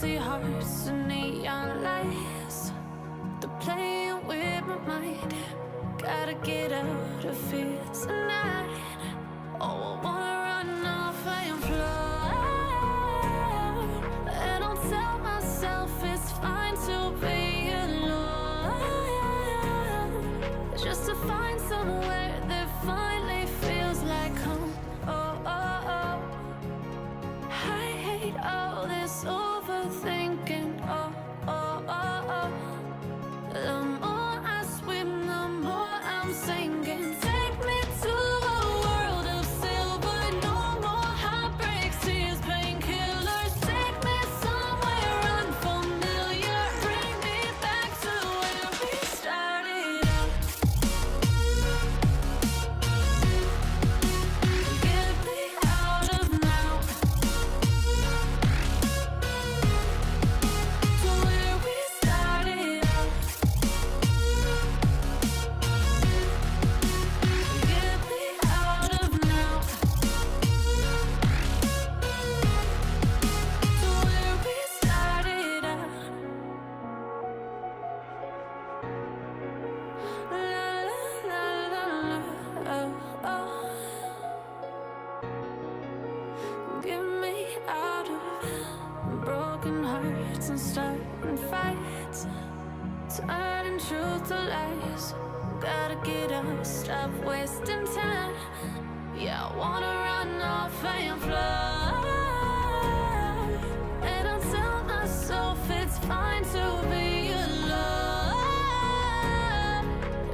Empty hearts and neon lights, they're playing with my mind. Gotta get out of here tonight. Oh, I wanna run off and fly, and I'll tell myself it's fine to be alone, just to find somewhere that finally feels like home. Oh, oh, oh. I hate all this overthinking. Oh, oh, oh, oh. The more I swim, the more I'm sinking. Take me to a world of silver. No more heartbreaks, tears, painkillers. Take me somewhere unfamiliar. Bring me back to where we started out. Get me out of now, to where we started out. Get me out of now, to where we started out. La la la la, oh, oh. Get me out of broken hearts and starting fights, turning truth to lies. Gotta get up, stop wasting time. Yeah, I wanna run off and fly, and I'll tell myself it's fine to be alone,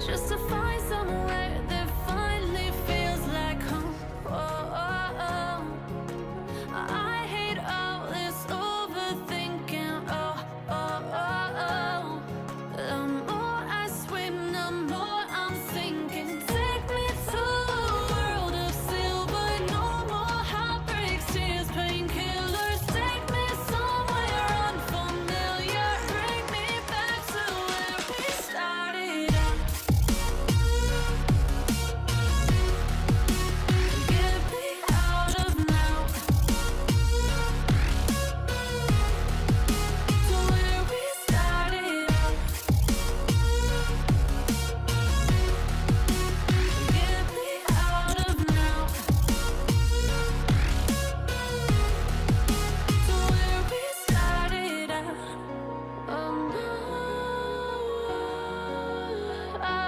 just to find somewhere that finally feels like home. Oh, oh, oh. I hate all this overthinking. Oh, oh, oh, oh. The more I swim, the more I'm sinking. Take me to a world of silver. No more heartbreaks, tears, painkillers. Take me somewhere unfamiliar. Bring me back to where we started out. Get me out of now, to where we started out. Get me out of now, to where we started out. Oh no, oh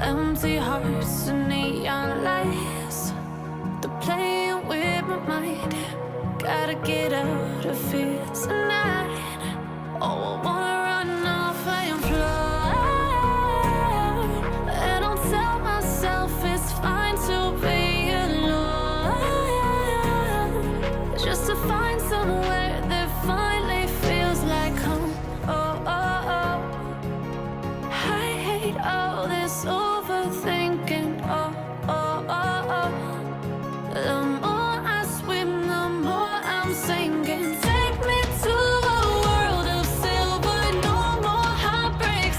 empty hearts and neon lights, they're playing with my mind. Gotta get out of here tonight. Oh, I wanna run off and fly, and I'll tell myself it's fine to be alone, just to find somewhere that finally feels like home. Oh, oh, oh. I hate all this overthinking. Oh, oh, oh, oh. The more I swim, the more I'm sinking. Take me to a world of silver. No more heartbreaks,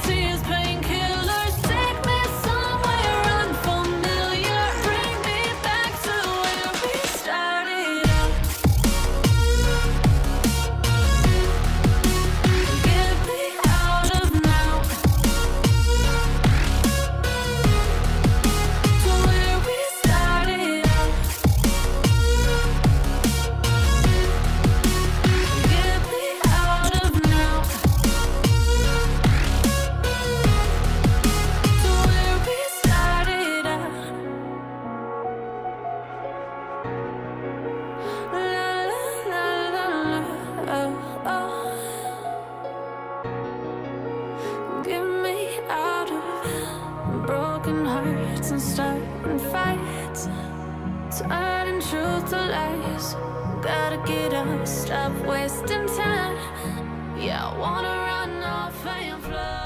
starting fights, turning truth to lies. Gotta get up, stop wasting time. Yeah, I wanna run off and fly.